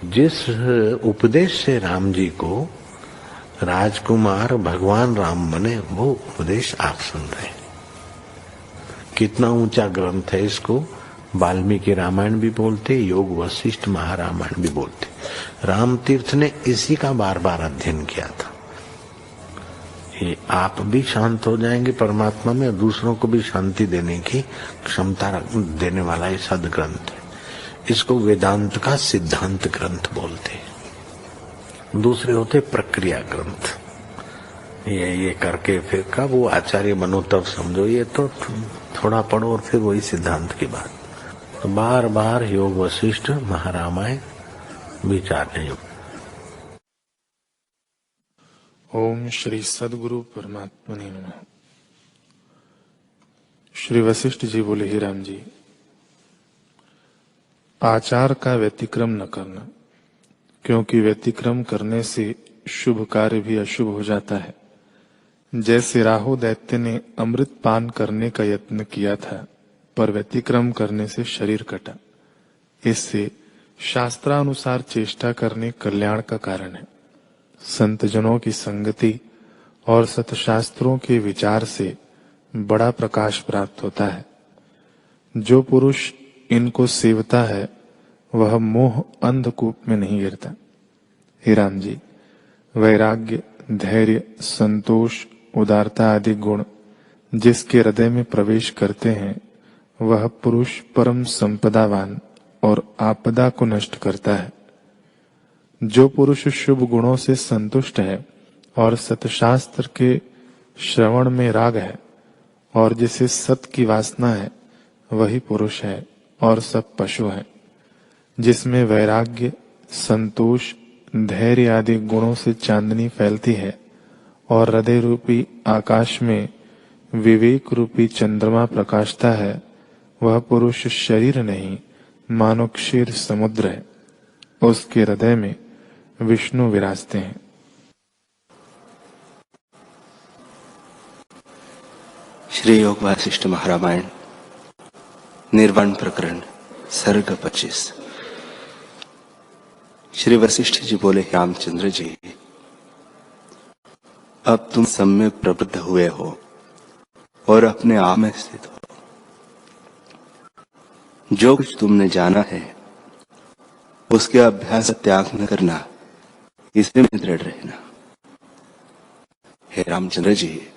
जिस उपदेश से राम जी को राजकुमार भगवान राम बने, वो उपदेश आप सुन रहे हैं। कितना ऊंचा ग्रंथ है, इसको वाल्मीकि रामायण भी बोलते, योग वशिष्ठ महारामायण भी बोलते। राम तीर्थ ने इसी का बार बार अध्ययन किया था। ये आप भी शांत हो जाएंगे परमात्मा में, और दूसरों को भी शांति देने की क्षमता देने वाला ये सदग्रंथ है। इसको वेदांत का सिद्धांत ग्रंथ बोलते हैं। दूसरे होते प्रक्रिया ग्रंथ। ये करके फिर कब वो आचार्य बनो तब समझो, ये तो थोड़ा पढ़ो और फिर वही सिद्धांत की बात। तो बार बार योग वशिष्ठ महारामायण विचारने योग्य। ओम श्री सदगुरु परमात्मने नमः। श्री वशिष्ठ जी बोले, ही राम जी, आचार का व्यतिक्रम न करना, क्योंकि व्यतिक्रम करने से शुभ कार्य भी अशुभ हो जाता है। जैसे राहु दैत्य ने अमृत पान करने का यत्न किया था, पर व्यतिक्रम करने से शरीर कटा। इससे शास्त्रानुसार चेष्टा करने कल्याण का कारण है। संत जनों की संगति और सतशास्त्रों के विचार से बड़ा प्रकाश प्राप्त होता है। जो पुरुष इनको सेवता है, वह मोह अंधकूप में नहीं गिरता। हे राम जी, वैराग्य, धैर्य, संतोष, उदारता आदि गुण जिसके हृदय में प्रवेश करते हैं, वह पुरुष परम संपदावान और आपदा को नष्ट करता है। जो पुरुष शुभ गुणों से संतुष्ट है और सतशास्त्र के श्रवण में राग है और जिसे सत की वासना है, वही पुरुष है और सब पशु है। जिसमें वैराग्य, संतोष, धैर्य आदि गुणों से चांदनी फैलती है और हृदय रूपी आकाश में विवेक रूपी चंद्रमा प्रकाशता है, वह पुरुष शरीर नहीं मानो क्षीर समुद्र है। उसके हृदय में विष्णु विराजते हैं। श्री योग वशिष्ठ महारामायण निर्वाण प्रकरण सर्ग 25। श्री वशिष्ठ जी बोले, रामचंद्र जी, अब तुम सम्यक प्रबुद्ध हुए हो और अपने आप में स्थित हो। जो कुछ तुमने जाना है उसके अभ्यास त्याग न करना, इसमें दृढ़ रहना। हे रामचंद्र जी,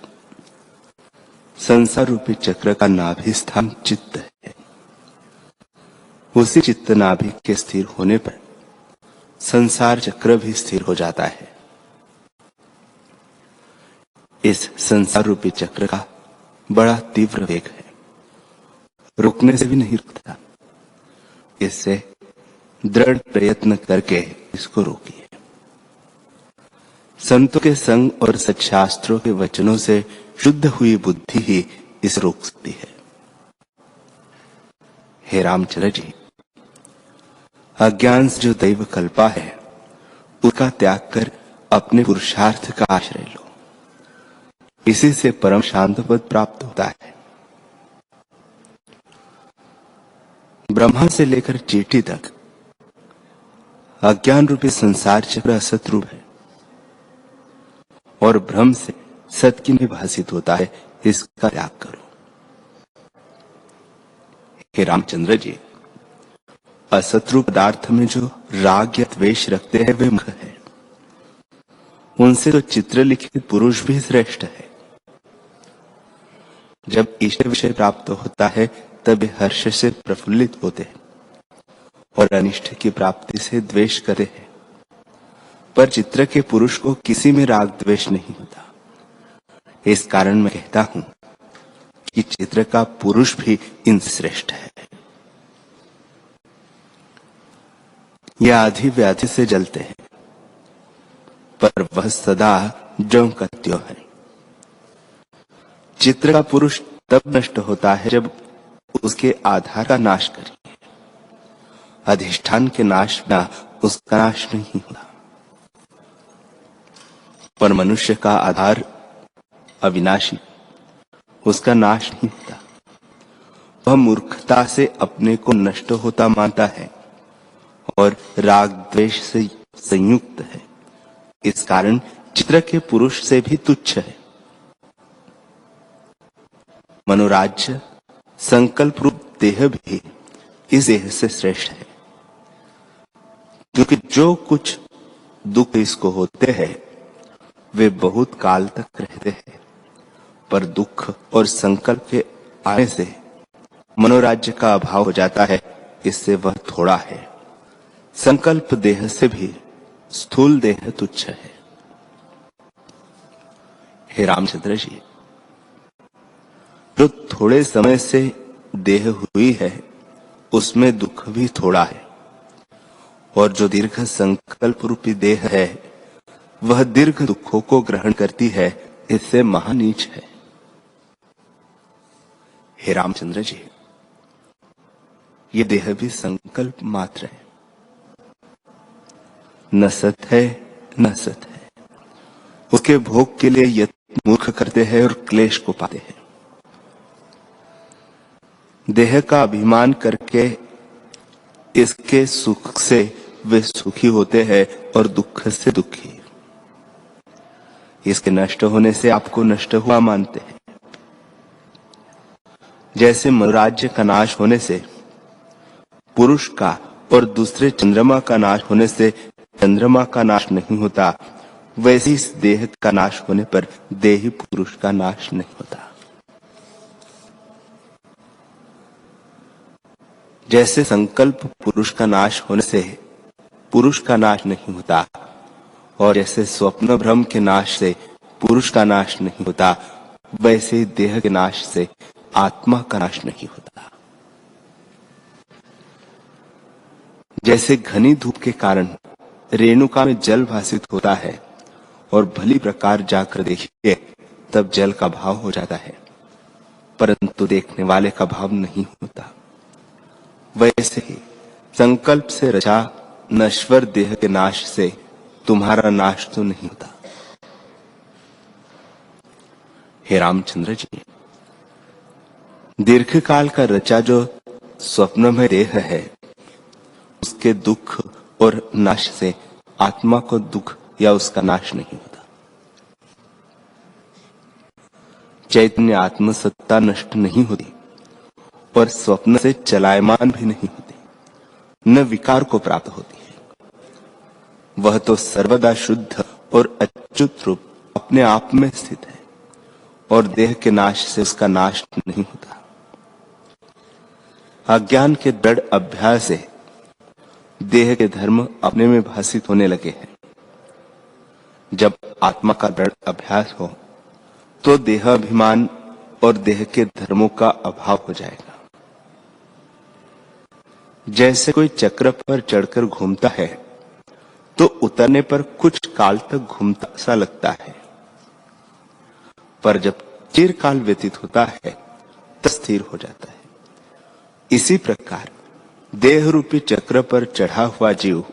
संसार रूपी चक्र का नाभि स्थान चित्त है। उसी चित्त नाभि के स्थिर होने पर संसार चक्र भी स्थिर हो जाता है। इस संसार रूपी चक्र का बड़ा तीव्र वेग है, रुकने से भी नहीं रुकता। इससे दृढ़ प्रयत्न करके इसको रोकिए। संतों के संग और सच्छास्त्रों के वचनों से शुद्ध हुई बुद्धि ही इसे रोक सकती है। हे रामचंद्र जी, अज्ञान से जो दैव कल्पा है, उसका त्याग कर अपने पुरुषार्थ का आश्रय लो। इसी से परम शांत पद प्राप्त होता है। ब्रह्मा से लेकर चींटी तक अज्ञान रूपी संसार चक्र असत रूप है और भ्रम से सत की में भासित होता है। इसका त्याग करो। हे रामचंद्र जी, असत्रू पदार्थ में जो राग या द्वेष रखते हैं, वे मूर्ख है। उनसे तो चित्रलिखित पुरुष भी श्रेष्ठ है। जब इष्ट विषय प्राप्त होता है, तब वे हर्ष से प्रफुल्लित होते हैं और अनिष्ट की प्राप्ति से द्वेष करते हैं। पर चित्र के पुरुष को किसी में राग द्वेष नहीं होता। इस कारण मैं कहता हूं कि चित्र का पुरुष भी इनसे श्रेष्ठ है। ये आधी व्याधि से जलते हैं, पर वह सदा ज्यों का त्यों है। चित्र का पुरुष तब नष्ट होता है जब उसके आधार का नाश करिए। अधिष्ठान के नाश बिना उसका नाश नहीं होता। पर मनुष्य का आधार अविनाशी, उसका नाश नहीं होता। वह मूर्खता से अपने को नष्ट होता मानता है और राग द्वेष से संयुक्त है। इस कारण चित्र के पुरुष से भी तुच्छ है। मनोराज्य संकल्प रूप देह भी इस देह से श्रेष्ठ है, क्योंकि जो कुछ दुख इसको होते हैं वे बहुत काल तक रहते हैं, पर दुख और संकल्प के आने से मनोराज्य का अभाव हो जाता है, इससे वह थोड़ा है। संकल्प देह से भी स्थूल देह तुच्छ है। हे रामचंद्र जी, जो थोड़े समय से देह हुई है उसमें दुख भी थोड़ा है, और जो दीर्घ संकल्प रूपी देह है वह दीर्घ दुखों को ग्रहण करती है, इससे महानीच है। हे रामचंद्र जी, ये देह भी संकल्प मात्र है, न सत है न सत है। उसके भोग के लिए यत्न मूर्ख करते हैं और क्लेश को पाते हैं। देह का अभिमान करके इसके सुख से वे सुखी होते हैं और दुख से दुखी। इसके नष्ट होने से आपको नष्ट हुआ मानते हैं। जैसे मनोराज्य का नाश होने से पुरुष का और दूसरे चंद्रमा का नाश होने से चंद्रमा का नाश नहीं होता, वैसे इस देह का नाश होने पर देही पुरुष का नाश नहीं होता। जैसे संकल्प पुरुष का नाश होने से पुरुष का नाश नहीं होता, और जैसे स्वप्न भ्रम के नाश से पुरुष का नाश नहीं होता, वैसे देह के नाश से आत्मा का नाश नहीं होता। जैसे घनी धूप के कारण रेणुका में जल भासित होता है और भली प्रकार जाकर देखिए तब जल का भाव हो जाता है, परंतु देखने वाले का भाव नहीं होता। वैसे ही संकल्प से रचा नश्वर देह के नाश से तुम्हारा नाश तो नहीं होता। हे रामचंद्र जी, दीर्घ काल का रचा जो स्वप्न में देह है उसके दुख और नाश से आत्मा को दुख या उसका नाश नहीं होता। चैतन्य आत्मसत्ता नष्ट नहीं होती और स्वप्न से चलायमान भी नहीं होती, न विकार को प्राप्त होती है। वह तो सर्वदा शुद्ध और अच्युत रूप अपने आप में स्थित है और देह के नाश से उसका नाश नहीं होता। अज्ञान के दृढ़ अभ्यास से देह के धर्म अपने में भासित होने लगे हैं। जब आत्मा का दृढ़ अभ्यास हो तो देह अभिमान और देह के धर्मों का अभाव हो जाएगा। जैसे कोई चक्र पर चढ़कर घूमता है तो उतरने पर कुछ काल तक घूमता सा लगता है, पर जब चिरकाल व्यतीत होता है तब स्थिर हो जाता है। इसी प्रकार देह रूपी चक्र पर चढ़ा हुआ जीव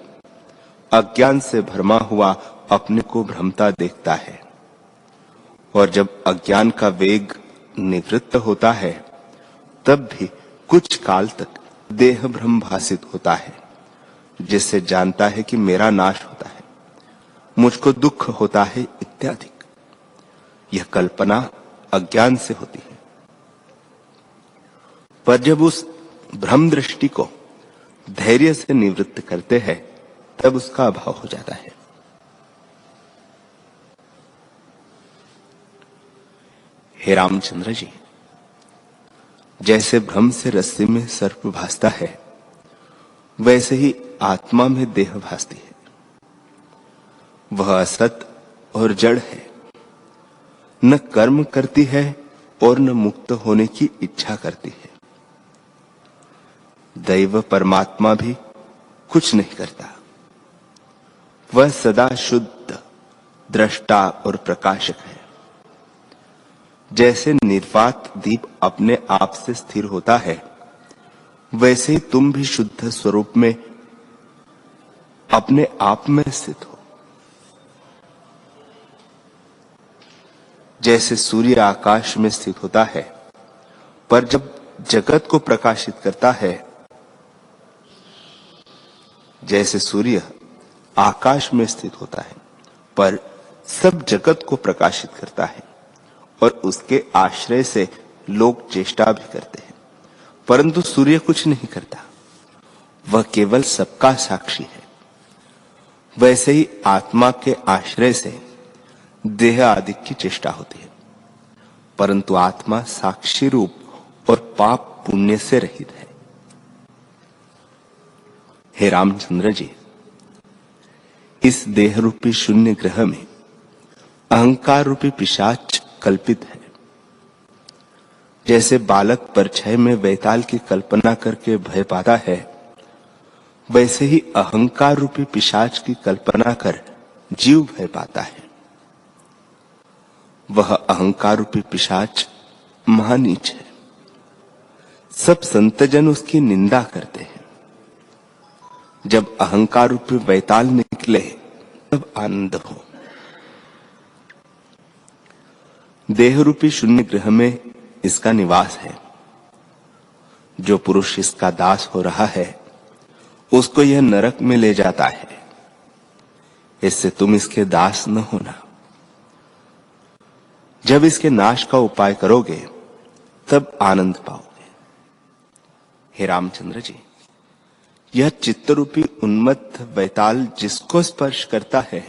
अज्ञान से भरमा हुआ अपने को भ्रमता देखता है, और जब अज्ञान का वेग निवृत्त होता है तब भी कुछ काल तक देह भ्रम भासित होता है, जिससे जानता है कि मेरा नाश होता है, मुझको दुख होता है इत्यादि। यह कल्पना अज्ञान से होती है, पर जब उस भ्रम दृष्टि को धैर्य से निवृत्त करते हैं तब उसका अभाव हो जाता है। हे रामचंद्र जी, जैसे भ्रम से रस्सी में सर्प भासता है वैसे ही आत्मा में देह भासती है। वह असत और जड़ है, न कर्म करती है और न मुक्त होने की इच्छा करती है। दैव परमात्मा भी कुछ नहीं करता, वह सदा शुद्ध दृष्टा और प्रकाशक है। जैसे निर्वात दीप अपने आप से स्थिर होता है, वैसे ही तुम भी शुद्ध स्वरूप में अपने आप में स्थित हो। जैसे सूर्य आकाश में स्थित होता है, पर जब जगत को प्रकाशित करता है जैसे सूर्य आकाश में स्थित होता है पर सब जगत को प्रकाशित करता है और उसके आश्रय से लोग चेष्टा भी करते हैं, परंतु सूर्य कुछ नहीं करता, वह केवल सबका साक्षी है। वैसे ही आत्मा के आश्रय से देह आदि की चेष्टा होती है, परंतु आत्मा साक्षी रूप और पाप पुण्य से रहित है। हे रामचंद्र जी, इस देह रूपी शून्य ग्रह में अहंकार रूपी पिशाच कल्पित है। जैसे बालक परछाई में वैताल की कल्पना करके भय पाता है, वैसे ही अहंकार रूपी पिशाच की कल्पना कर जीव भय पाता है। वह अहंकार रूपी पिशाच महानीच है। सब संतजन उसकी निंदा करते हैं। जब अहंकार रूपी वैताल निकले तब आनंद हो। देह रूपी शून्य ग्रह में इसका निवास है। जो पुरुष इसका दास हो रहा है उसको यह नरक में ले जाता है। इससे तुम इसके दास न होना। जब इसके नाश का उपाय करोगे तब आनंद पाओगे। हे रामचंद्र जी, यह चित्तरूपी उन्मत्त वैताल जिसको स्पर्श करता है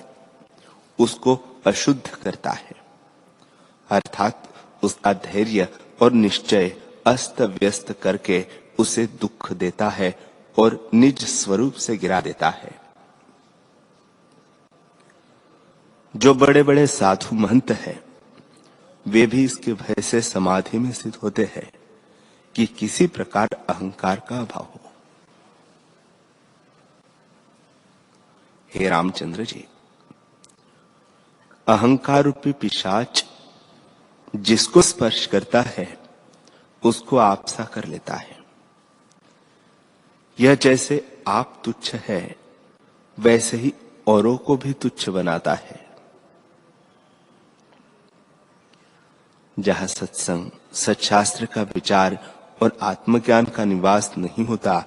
उसको अशुद्ध करता है, अर्थात उसका धैर्य और निश्चय अस्त व्यस्त करके उसे दुख देता है और निज स्वरूप से गिरा देता है। जो बड़े बड़े साधु महंत हैं, वे भी इसके भय से समाधि में स्थित होते हैं कि किसी प्रकार अहंकार का अभाव हो। हे रामचंद्र जी, अहंकार रूपी पिशाच जिसको स्पर्श करता है उसको आपसा कर लेता है। यह जैसे आप तुच्छ है वैसे ही औरों को भी तुच्छ बनाता है। जहां सत्संग, सत्शास्त्र का विचार और आत्मज्ञान का निवास नहीं होता,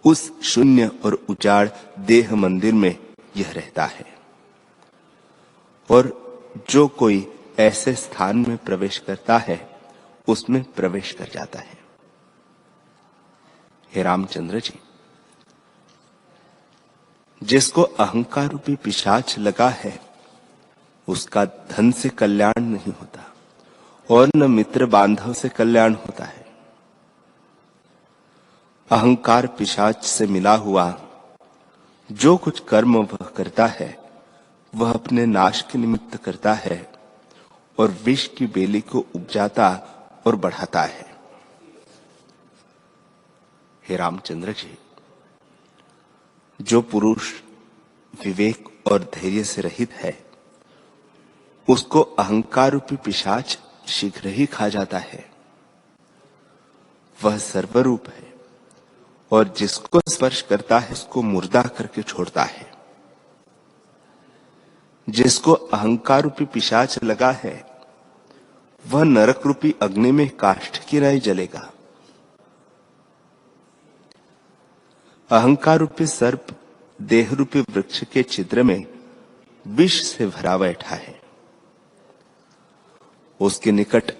उस शून्य और उजाड़ देह मंदिर में यह रहता है। और जो कोई ऐसे स्थान में प्रवेश करता है उसमें प्रवेश कर जाता है। हे रामचंद्र जी, जिसको अहंकार रूपी पिशाच लगा है उसका धन से कल्याण नहीं होता और न मित्र बांधव से कल्याण होता है। अहंकार पिशाच से मिला हुआ जो कुछ कर्म वह करता है वह अपने नाश के निमित्त करता है और विष की बेली को उपजाता और बढ़ाता है। हे रामचंद्र जी, जो पुरुष विवेक और धैर्य से रहित है उसको अहंकार रूपी पिशाच शीघ्र ही खा जाता है। वह सर्वरूप है और जिसको स्पर्श करता है उसको मुर्दा करके छोड़ता है। जिसको अहंकार रूपी पिशाच लगा है वह नरक रूपी अग्नि में काष्ठ की राई जलेगा। अहंकार रूपी सर्प देह रूपी वृक्ष के छिद्र में विष से भरा बैठा है। उसके निकट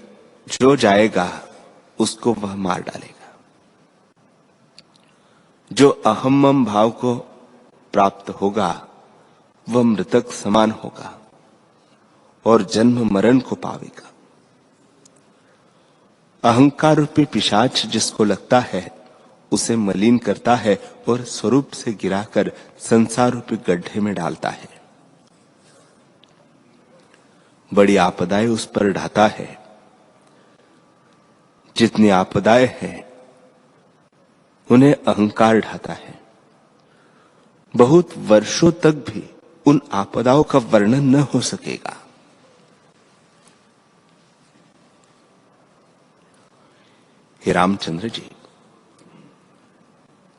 जो जाएगा उसको वह मार डालेगा। जो अहम मम भाव को प्राप्त होगा वह मृतक समान होगा और जन्म मरण को पावेगा। अहंकार रूपी पिशाच जिसको लगता है उसे मलिन करता है और स्वरूप से गिराकर संसार रूपी गड्ढे में डालता है। बड़ी आपदाएं उस पर ढाता है। जितनी आपदाएं हैं उन्हें अहंकार ढाता है। बहुत वर्षों तक भी उन आपदाओं का वर्णन न हो सकेगा। हे रामचंद्र जी,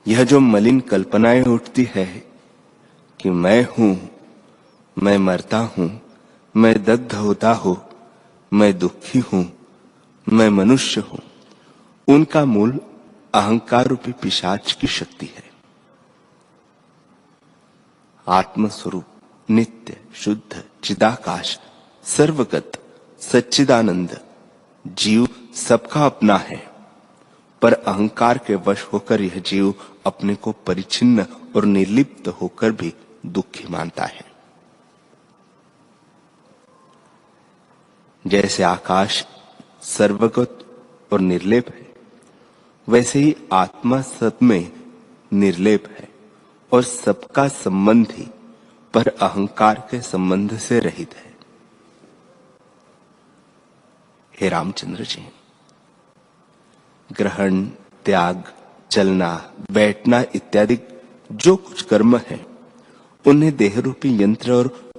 यह जो मलिन कल्पनाएं उठती है कि मैं हूं, मैं मरता हूं, मैं दग्ध होता हूं, मैं दुखी हूं, मैं मनुष्य हूं, उनका मूल अहंकार रूपी पिशाच की शक्ति है। आत्म स्वरूप नित्य शुद्ध चिदाकाश सर्वगत सच्चिदानंद जीव सबका अपना है, पर अहंकार के वश होकर यह जीव अपने को परिच्छिन्न और निर्लिप्त होकर भी दुखी मानता है। जैसे आकाश सर्वगत और निर्लेप है, वैसे ही आत्मा सब में निर्लेप है और सबका संबंधी पर अहंकार के संबंध से रहित है। हे रामचंद्र जी, ग्रहण, त्याग, चलना, बैठना इत्यादि जो कुछ कर्म है, उन्हें देह रूपी यंत्र और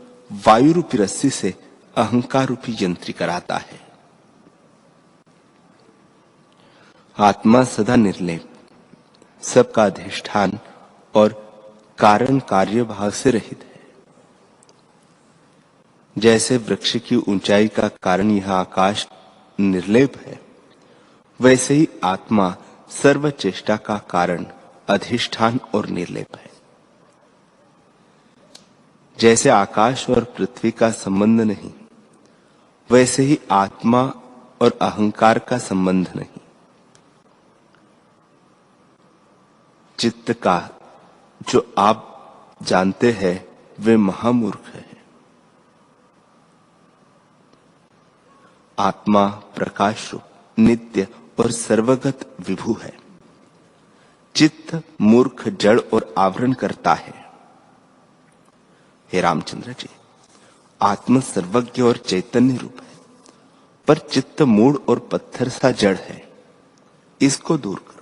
वायु रूपी रस्सी से अहंकार रूपी यंत्री कराता है। आत्मा सदा निर्लेप, सबका अधिष्ठान और कारण कार्य भाव से रहित है। जैसे वृक्ष की ऊंचाई का कारण यह आकाश निर्लेप है, वैसे ही आत्मा सर्व चेष्टा का कारण अधिष्ठान और निर्लेप है। जैसे आकाश और पृथ्वी का संबंध नहीं, वैसे ही आत्मा और अहंकार का संबंध नहीं। चित्त का जो आप जानते हैं वे महामूर्ख है। आत्मा प्रकाश रूप नित्य और सर्वगत विभु है। चित्त मूर्ख जड़ और आवरण करता है। हे रामचंद्र जी, आत्मा सर्वज्ञ और चैतन्य रूप है, पर चित्त मूढ़ और पत्थर सा जड़ है। इसको दूर करो।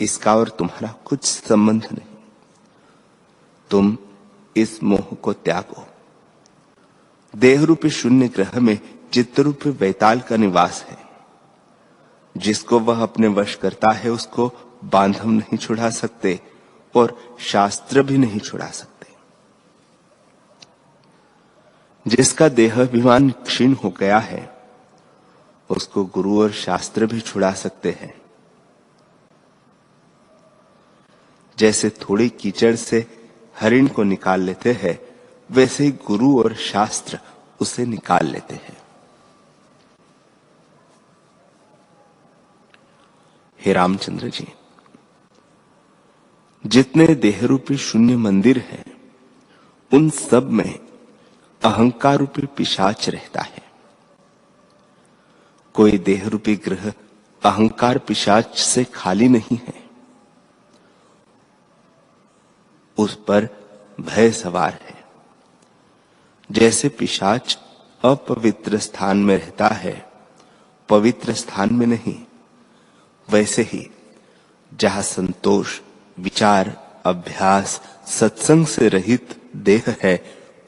इसका और तुम्हारा कुछ संबंध नहीं। तुम इस मोह को त्यागो। देह रूपी शून्य ग्रह में चित्त रूपी वैताल का निवास है। जिसको वह अपने वश करता है उसको बांध हम नहीं छुड़ा सकते और शास्त्र भी नहीं छुड़ा सकते। जिसका देहाभिमान क्षीण हो गया है उसको गुरु और शास्त्र भी छुड़ा सकते हैं। जैसे थोड़ी कीचड़ से हरिण को निकाल लेते हैं, वैसे ही गुरु और शास्त्र उसे निकाल लेते हैं। हे रामचंद्र जी, जितने देहरूपी शून्य मंदिर हैं, उन सब में अहंकार रूपी पिशाच रहता है। कोई देहरूपी ग्रह अहंकार पिशाच से खाली नहीं है। उस पर भय सवार है। जैसे पिशाच अपवित्र स्थान में रहता है, पवित्र स्थान में नहीं, वैसे ही जहां संतोष, विचार, अभ्यास, सत्संग से रहित देह है,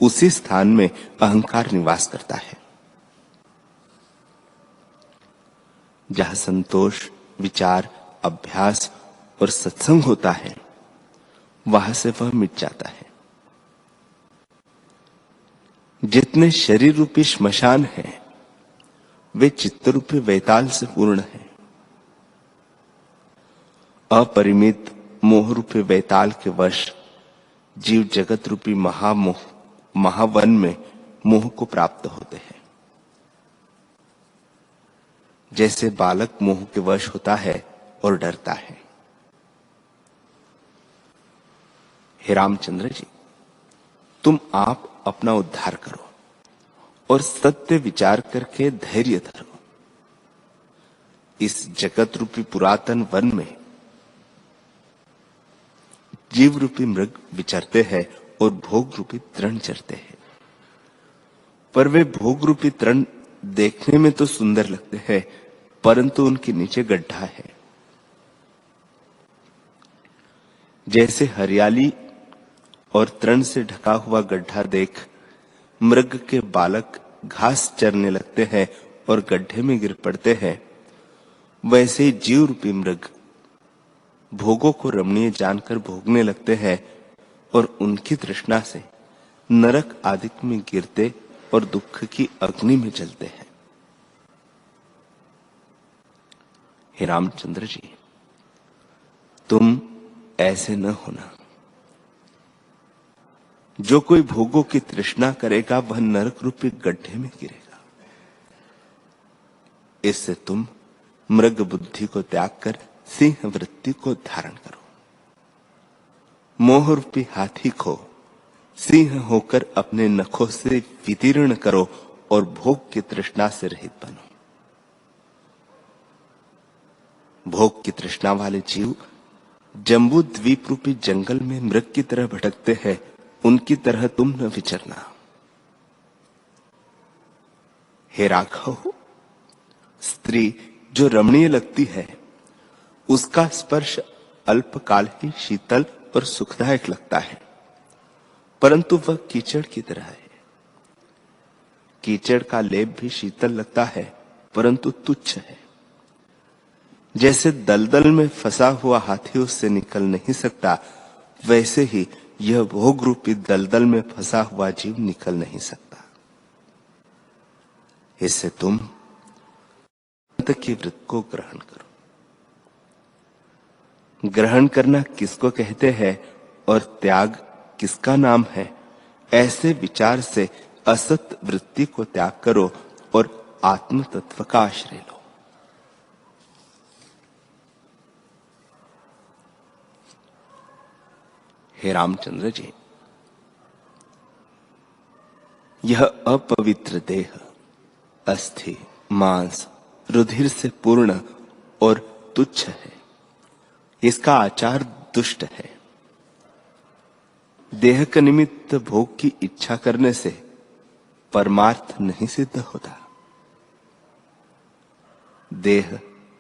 उसी स्थान में अहंकार निवास करता है। जहां संतोष, विचार, अभ्यास और सत्संग होता है, वहां से वह मिट जाता है। जितने शरीर रूपी श्मशान हैं, वे चित्त रूपी वैताल से पूर्ण हैं। अपरिमित मोह रूपी वैताल के वश जीव जगत रूपी महावन में मोह को प्राप्त होते हैं। जैसे बालक मोह के वश होता है और डरता है। हे रामचंद्र जी, तुम आप अपना उद्धार करो और सत्य विचार करके धैर्य धरो। इस जगत रूपी पुरातन वन में जीव रूपी मृग विचरते हैं और भोग रूपी तृण चरते हैं। पर वे भोग रूपी तृण देखने में तो सुंदर लगते हैं, परंतु उनके नीचे गड्ढा है। जैसे हरियाली और तृण से ढका हुआ गड्ढा देख मृग के बालक घास चरने लगते हैं और गड्ढे में गिर पड़ते हैं, वैसे ही जीव रूपी मृग भोगों को रमणीय जानकर भोगने लगते हैं और उनकी तृष्णा से नरक आदि में गिरते और दुख की अग्नि में जलते हैं। हे रामचंद्र जी, तुम ऐसे न होना। जो कोई भोगों की तृष्णा करेगा वह नरक रूपी गड्ढे में गिरेगा। इससे तुम मृग बुद्धि को त्याग कर सिंह वृत्ति को धारण करो। मोह रूपी हाथी को सिंह होकर अपने नखों से विदीर्ण करो और भोग की तृष्णा से रहित बनो। भोग की तृष्णा वाले जीव जम्बू द्वीप रूपी जंगल में मृग की तरह भटकते हैं, उनकी तरह तुम न विचरना। हे राघव, स्त्री जो रमणीय लगती है उसका स्पर्श अल्पकाल ही शीतल और सुखदायक लगता है, परंतु वह कीचड़ की तरह है। कीचड़ का लेप भी शीतल लगता है परंतु तुच्छ है। जैसे दलदल में फंसा हुआ हाथी उससे निकल नहीं सकता, वैसे ही यह भोग रूपी दलदल में फंसा हुआ जीव निकल नहीं सकता। इससे तुम अंत की वृत्ति को ग्रहण करो। ग्रहण करना किसको कहते हैं और त्याग किसका नाम है, ऐसे विचार से असत वृत्ति को त्याग करो और आत्म तत्व का आश्रय लो। हे रामचंद्र जी, यह अपवित्र देह अस्थि मांस रुधिर से पूर्ण और तुच्छ है। इसका आचार दुष्ट है। देह के निमित्त भोग की इच्छा करने से परमार्थ नहीं सिद्ध होता। देह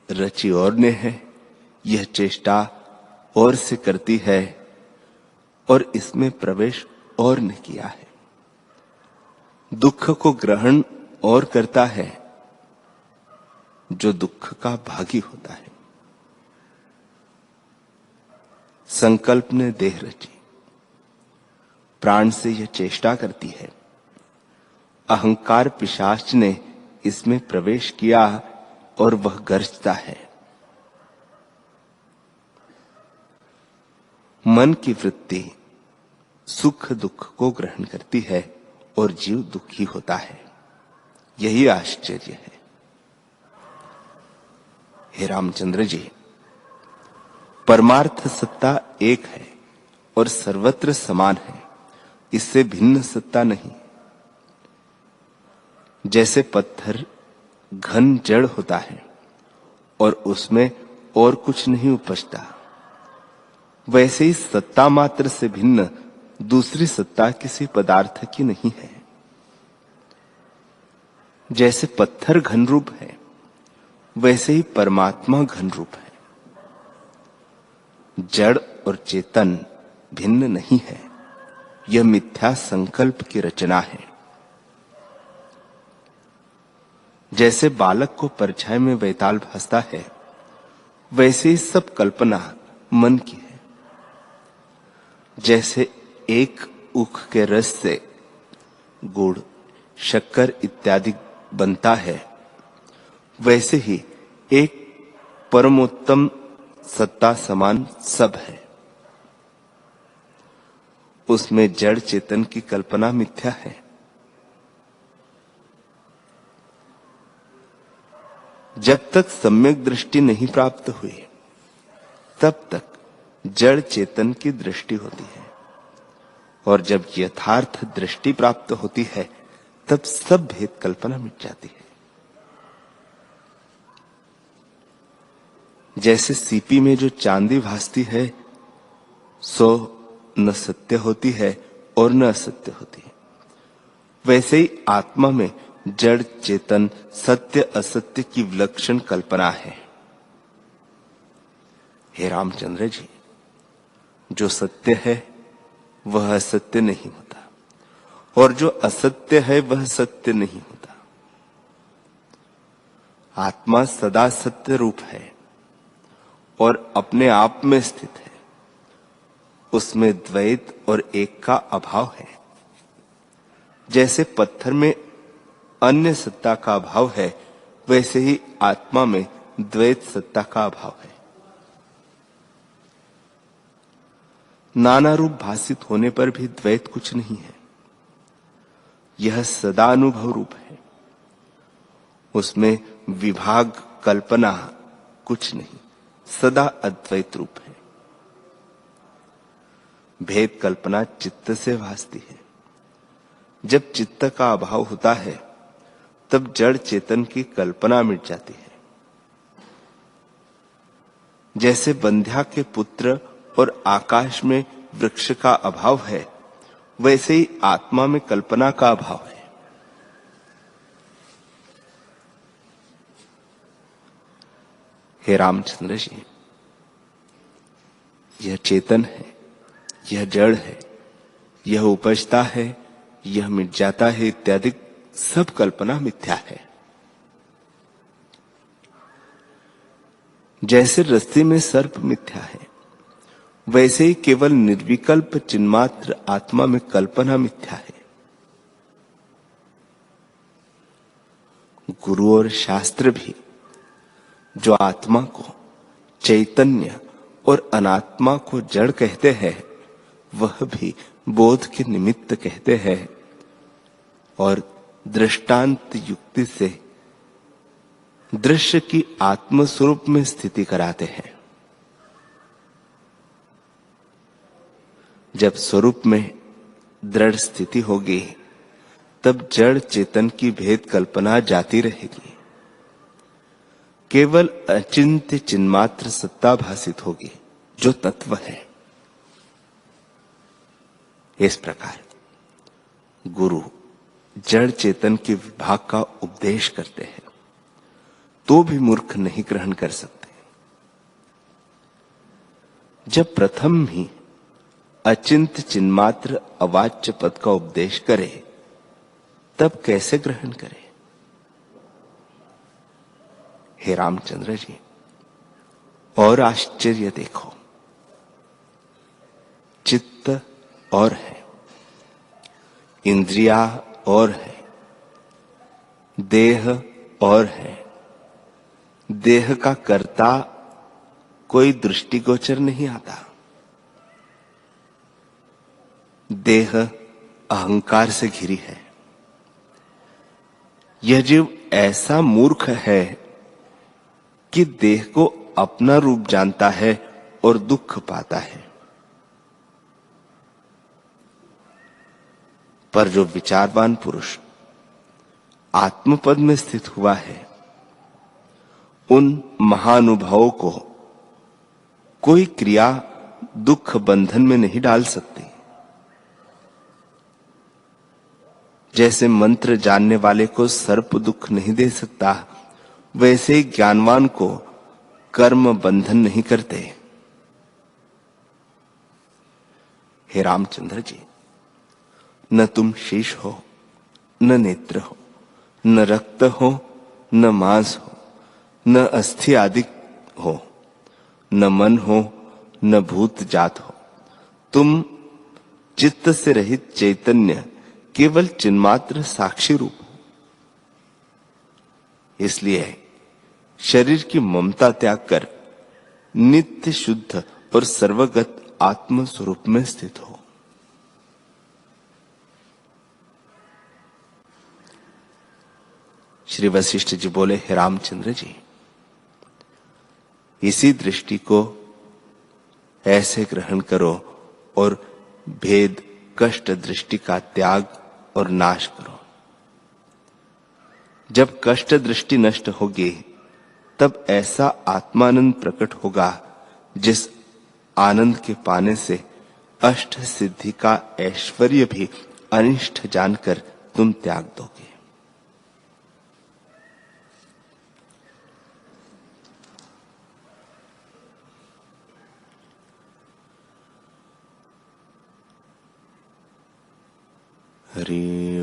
रची और ने है, यह चेष्टा और से करती है और इसमें प्रवेश और ने किया है। दुख को ग्रहण और करता है जो दुख का भागी होता है। संकल्प ने देह रची, प्राण से यह चेष्टा करती है। अहंकार पिशाच ने इसमें प्रवेश किया और वह गरजता है। मन की वृत्ति सुख दुख को ग्रहण करती है और जीव दुखी होता है। यही आश्चर्य है। हे रामचंद्र जी, परमार्थ सत्ता एक है और सर्वत्र समान है, इससे भिन्न सत्ता नहीं। जैसे पत्थर घन जड़ होता है और उसमें और कुछ नहीं उपजता, वैसे ही सत्ता मात्र से भिन्न दूसरी सत्ता किसी पदार्थ की नहीं है। जैसे पत्थर घन रूप है, वैसे ही परमात्मा घन रूप है। जड़ और चेतन भिन्न नहीं है, यह मिथ्या संकल्प की रचना है। जैसे बालक को परछाई में वैताल भासता है, वैसे ही सब कल्पना मन की है। जैसे एक ऊख के रस से गुड़ शक्कर इत्यादि बनता है, वैसे ही एक परमोत्तम सत्ता समान सब है। उसमें जड़ चेतन की कल्पना मिथ्या है। जब तक सम्यक दृष्टि नहीं प्राप्त हुई, तब तक जड़ चेतन की दृष्टि होती है, और जब यथार्थ दृष्टि प्राप्त होती है, तब सब भेद कल्पना मिट जाती है। जैसे सीपी में जो चांदी भासती है, सो न सत्य होती है और न असत्य होती है, वैसे ही आत्मा में जड़ चेतन सत्य असत्य की विलक्षण कल्पना है। हे रामचंद्र जी, जो सत्य है वह असत्य नहीं होता, और जो असत्य है वह सत्य नहीं होता। आत्मा सदा सत्य रूप है और अपने आप में स्थित है। उसमें द्वैत और एक का अभाव है। जैसे पत्थर में अन्य सत्ता का अभाव है, वैसे ही आत्मा में द्वैत सत्ता का अभाव है। नाना रूप भासित होने पर भी द्वैत कुछ नहीं है। यह सदा अनुभव रूप है, उसमें विभाग कल्पना कुछ नहीं, सदा अद्वैत रूप है। भेद कल्पना चित्त से भासती है। जब चित्त का अभाव होता है तब जड़ चेतन की कल्पना मिट जाती है। जैसे बंध्या के पुत्र और आकाश में वृक्ष का अभाव है, वैसे ही आत्मा में कल्पना का अभाव है। हे रामचंद्र जी, यह चेतन है, यह जड़ है, यह उपजता है, यह मिट जाता है इत्यादि सब कल्पना मिथ्या है। जैसे रस्सी में सर्प मिथ्या है, वैसे ही केवल निर्विकल्प चिन्मात्र आत्मा में कल्पना मिथ्या है। गुरु और शास्त्र भी जो आत्मा को चैतन्य और अनात्मा को जड़ कहते हैं, वह भी बोध के निमित्त कहते हैं और दृष्टांत युक्ति से दृश्य की आत्म स्वरूप में स्थिति कराते हैं। जब स्वरूप में दृढ़ स्थिति होगी तब जड़ चेतन की भेद कल्पना जाती रहेगी। केवल अचिंत्य चिन्मात्र सत्ता भासित होगी जो तत्व है। इस प्रकार गुरु जड़ चेतन के विभाग का उपदेश करते हैं तो भी मूर्ख नहीं ग्रहण कर सकते। जब प्रथम ही अचिंत्य चिन्मात्र अवाच्य पद का उपदेश करे तब कैसे ग्रहण करे? हे रामचंद्र जी, और आश्चर्य देखो, चित्त और है, इंद्रिया और है, देह और है। देह का कर्ता कोई दृष्टिगोचर नहीं आता। देह अहंकार से घिरी है। यह जीव ऐसा मूर्ख है कि देह को अपना रूप जानता है और दुख पाता है। पर जो विचारवान पुरुष आत्मपद में स्थित हुआ है, उन महानुभावों को कोई क्रिया दुख बंधन में नहीं डाल सकती। जैसे मंत्र जानने वाले को सर्प दुख नहीं दे सकता, वैसे ही ज्ञानवान को कर्म बंधन नहीं करते। हे रामचंद्र जी, न तुम शीश हो, न नेत्र हो, न रक्त हो, न मांस हो, न अस्थि आदि हो, न मन हो, न भूत जात हो। तुम चित्त से रहित चैतन्य केवल चिन्मात्र साक्षी रूप हो। इसलिए शरीर की ममता त्याग कर नित्य शुद्ध और सर्वगत आत्म स्वरूप में स्थित हो। श्री वशिष्ठ जी बोले, हे रामचंद्र जी, इसी दृष्टि को ऐसे ग्रहण करो और भेद कष्ट दृष्टि का त्याग और नाश करो। जब कष्ट दृष्टि नष्ट होगी तब ऐसा आत्मानंद प्रकट होगा जिस आनंद के पाने से अष्ट सिद्धि का ऐश्वर्य भी अनिष्ट जानकर तुम त्याग दोगे। हरि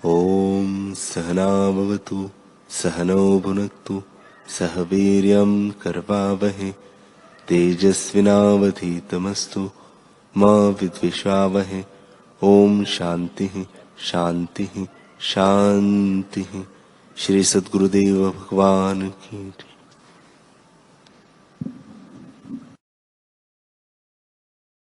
ओम सहना भवतु सहनौ भुनक्तु सह वीर्यं करवावहै तेजस्विनावधीतमस्तु मा विद्विषावहै। ओम शांति शांति शांति। श्री सद्गुरुदेव भगवान की।